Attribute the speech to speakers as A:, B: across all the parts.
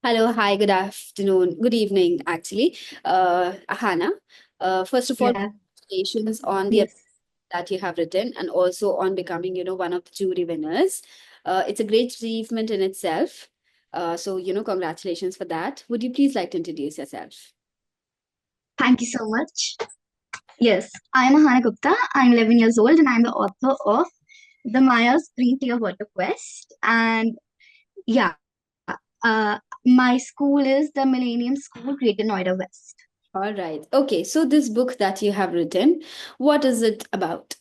A: Hello, hi, good afternoon, good evening, actually. Ahana, first of all,
B: Yeah,
A: congratulations on the
B: yes.
A: that you have written and also on becoming, one of the jury winners. It's a great achievement in itself. Congratulations for that. Would you please like to introduce yourself?
B: Thank you so much. Yes, I'm Aahana Gupta. I'm 11 years old and I'm the author of the Maya's Green Clearwater Quest. And yeah, uh, my school is the Millennium School, Greater Noida West.
A: All right. Okay, so this book that you have written, what is it about?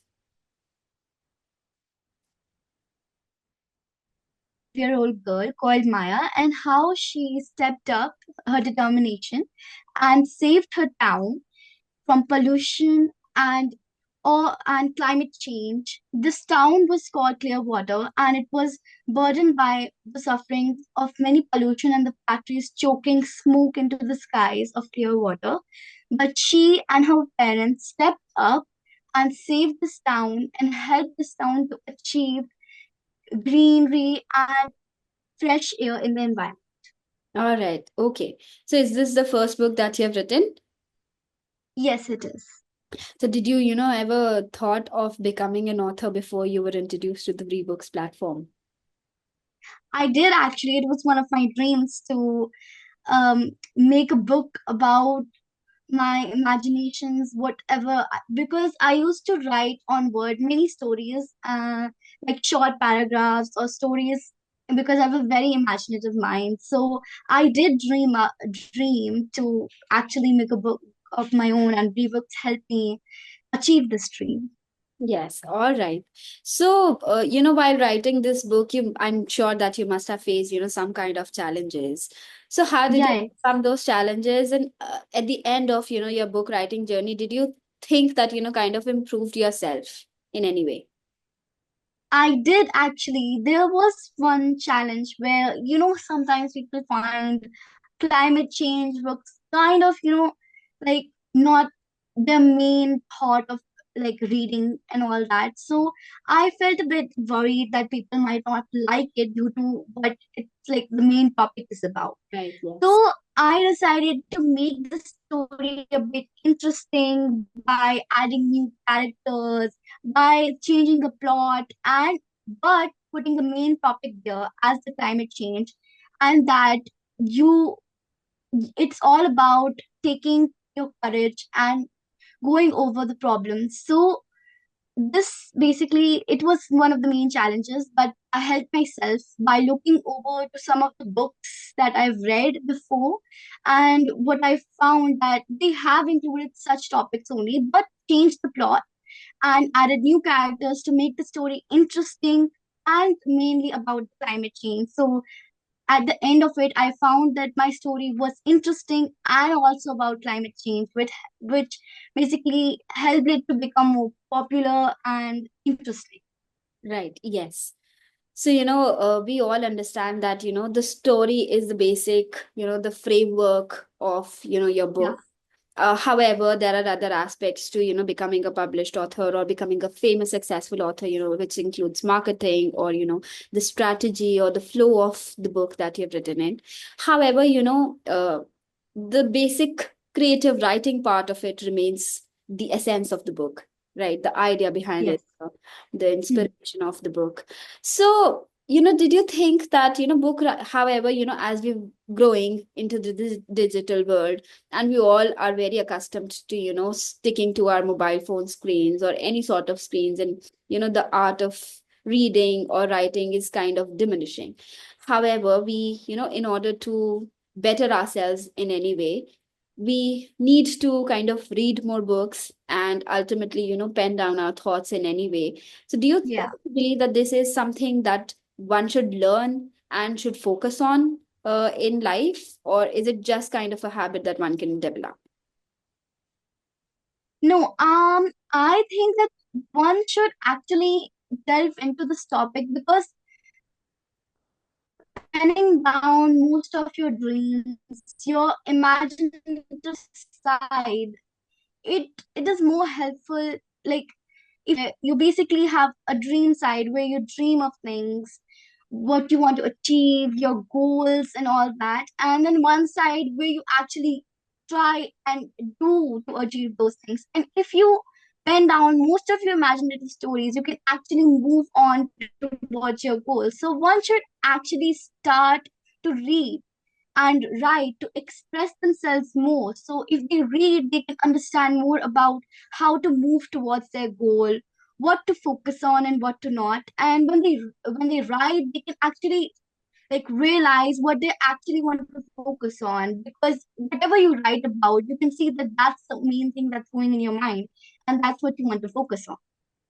B: Year-old girl called Maya and how she stepped up her determination and saved her town from pollution and climate change. This town was called Clearwater, and it was burdened by the suffering of many pollution and the factories choking smoke into the skies of Clearwater. But she and her parents stepped up and saved this town and helped this town to achieve greenery and fresh air in the environment.
A: All right. Okay. So is this the first book that you have written?
B: Yes, it is.
A: So did you, ever thought of becoming an author before you were introduced to the BriBooks platform?
B: I did actually. It was one of my dreams to make a book about my imaginations, whatever. Because I used to write on Word many stories, like short paragraphs or stories, because I have a very imaginative mind. So I did dream to actually make a book of my own, and rebooks helped me achieve this dream.
A: Yes, all right. So, while writing this book, I'm sure that you must have faced, some kind of challenges. So, how did you
B: Yeah,
A: overcome those challenges? And at the end of, your book writing journey, did you think that, kind of improved yourself in any way?
B: I did actually. There was one challenge where, sometimes people find climate change was kind of, like not the main thought of like reading and all that. So I felt a bit worried that people might not like it due to what it's like the main topic is about.
A: Right, yes.
B: So I decided to make the story a bit interesting by adding new characters, by changing the plot, and but putting the main topic there as the climate change, and that you it's all about taking your courage and going over the problems. So this basically it was one of the main challenges, but I helped myself by looking over to some of the books that I've read before, and what I found that they have included such topics only but changed the plot and added new characters to make the story interesting and mainly about climate change. So at the end of it, I found that my story was interesting and also about climate change, which basically helped it to become more popular and interesting.
A: Right, yes. So, we all understand that, the story is the basic, the framework of, your
B: Yeah,
A: book. However, there are other aspects to, becoming a published author or becoming a famous, successful author, which includes marketing or, the strategy or the flow of the book that you've written in. However, the basic creative writing part of it remains the essence of the book, right? The idea behind
B: yes.
A: it, the
B: Hmm.
A: inspiration of the book. So, did you think that, however, as we're growing into the digital world, and we all are very accustomed to sticking to our mobile phone screens or any sort of screens, and the art of reading or writing is kind of diminishing. However, we in order to better ourselves in any way, we need to kind of read more books and ultimately pen down our thoughts in any way. So do you
B: Yeah.
A: believe that this is something that one should learn and should focus on in life, or is it just kind of a habit that one can develop?
B: No, I think that one should actually delve into this topic because penning down most of your dreams, your imaginative side, it is more helpful. Like if you basically have a dream side where you dream of things, what you want to achieve, your goals, and all that. And then one side where you actually try and do to achieve those things. And if you pen down most of your imaginative stories, you can actually move on towards your goals. So one should actually start to read and write to express themselves more. So if they read, they can understand more about how to move towards their goal, what to focus on and what to not. And when they write, they can actually like realize what they actually want to focus on, because whatever you write about, you can see that that's the main thing that's going in your mind, and that's what you want to focus on.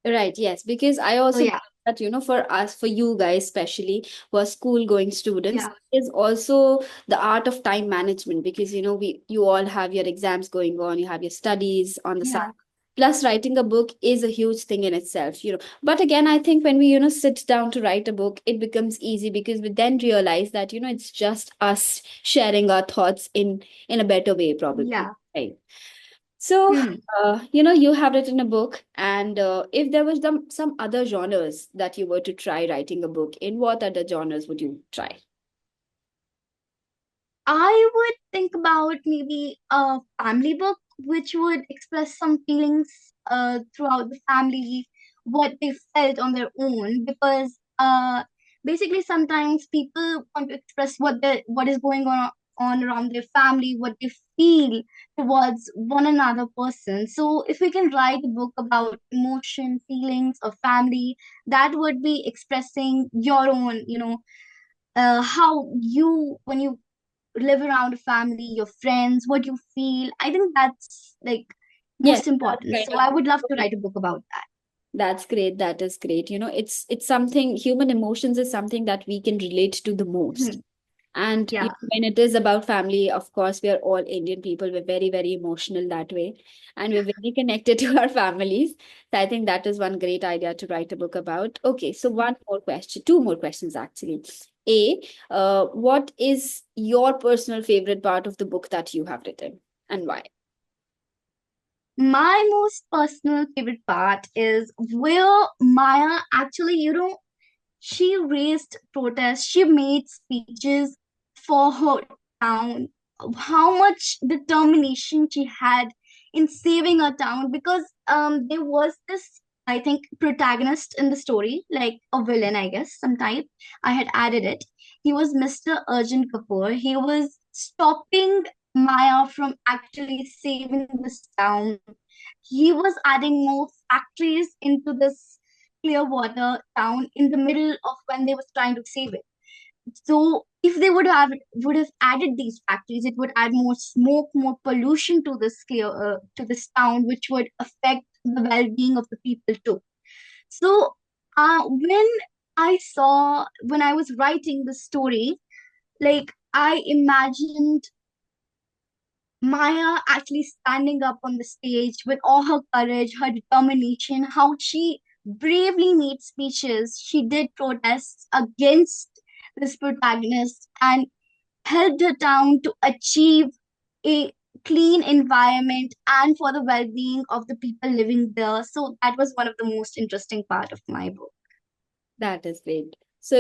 A: Right, yes, because I
B: So
A: also believe
B: yeah,
A: that, for us, for you guys, especially who are school going students,
B: yeah,
A: is also the art of time management because, you all have your exams going on, you have your studies on the side.
B: yeah,
A: Plus, writing a book is a huge thing in itself. But again, I think when we, sit down to write a book, it becomes easy because we then realize that, it's just us sharing our thoughts in a better way, probably.
B: yeah.
A: Right. So,
B: Hmm.
A: you have written a book, and if there was some other genres that you were to try writing a book in, what other genres would you try?
B: I would think about maybe a family book which would express some feelings throughout the family, what they felt on their own. Because basically sometimes people want to express what is going on around their family, what they feel towards one another person. So if we can write a book about emotion, feelings of family, that would be expressing your own, how you when you live around a family, your friends, what you feel. I think that's like
A: Yes,
B: most
A: that's
B: important.
A: kind
B: So
A: of.
B: I would love to write a book about that.
A: That's great. That is great. It's something, human emotions is something that we can relate to the most.
B: Mhm.
A: And
B: Yeah.
A: when it is about family, of course, we are all Indian people. We're very, very emotional that way. And we're very connected to our families. So I think that is one great idea to write a book about. Okay, so one more question, two more questions actually. What is your personal favorite part of the book that you have written and why?
B: My most personal favorite part is where Maya actually, she raised protests, she made speeches for her town, how much determination she had in saving her town. Because there was this, I think, protagonist in the story, like a villain, I guess, some type. I had added it. He was Mr. Arjun Kapoor. He was stopping Maya from actually saving this town. He was adding more factories into this Clearwater town in the middle of when they was trying to save it. So if they would have added these factories, it would add more smoke, more pollution to this town, which would affect the well-being of the people too. So when I was writing the story, like I imagined Maya actually standing up on the stage with all her courage, her determination, how she bravely made speeches. She did protests against this protagonist and helped her town to achieve a clean environment and for the well-being of the people living there. So that was one of the most interesting part of my book.
A: That is great. So,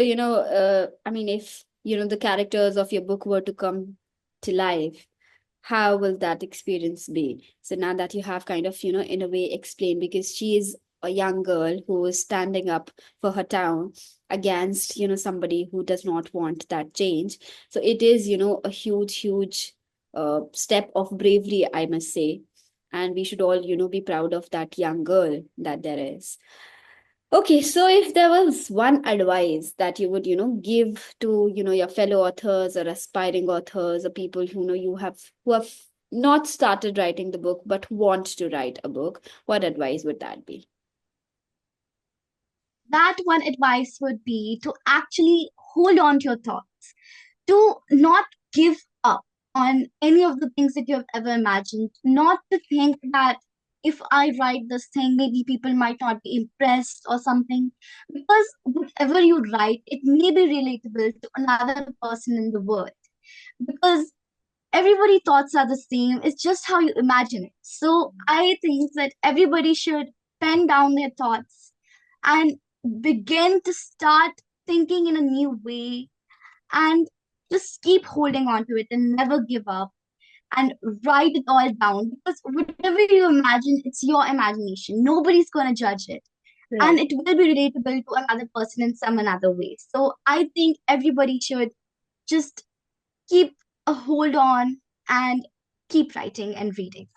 A: I mean, if, the characters of your book were to come to life, how will that experience be? So now that you have kind of, in a way explained, because she is a young girl who is standing up for her town against, somebody who does not want that change. So it is, a huge, huge step of bravery, I must say. And we should all, be proud of that young girl that there is. Okay, so if there was one advice that you would, give to, your fellow authors or aspiring authors or people who know who have not started writing the book but want to write a book, what advice would that be?
B: That one advice would be to actually hold on to your thoughts, to not give up on any of the things that you have ever imagined, not to think that if I write this thing, maybe people might not be impressed or something. Because whatever you write, it may be relatable to another person in the world. Because everybody thoughts are the same, it's just how you imagine it. So I think that everybody should pen down their thoughts and begin to start thinking in a new way, and just keep holding on to it and never give up, and write it all down, because whatever you imagine, it's your imagination. Nobody's going to judge it. And
A: Right.
B: it will be relatable to another person in some another way. So I think everybody should just keep a hold on and keep writing and reading.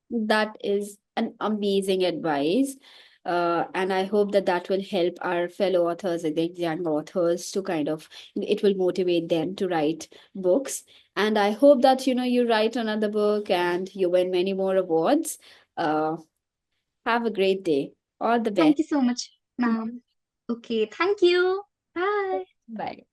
A: That is an amazing advice. And I hope that that will help our fellow authors, I think young authors, to kind of, it will motivate them to write books. And I hope that, you write another book and you win many more awards. Uh, have a great day. All the best.
B: Thank you so much, ma'am. Okay, thank you. Bye.
A: Bye.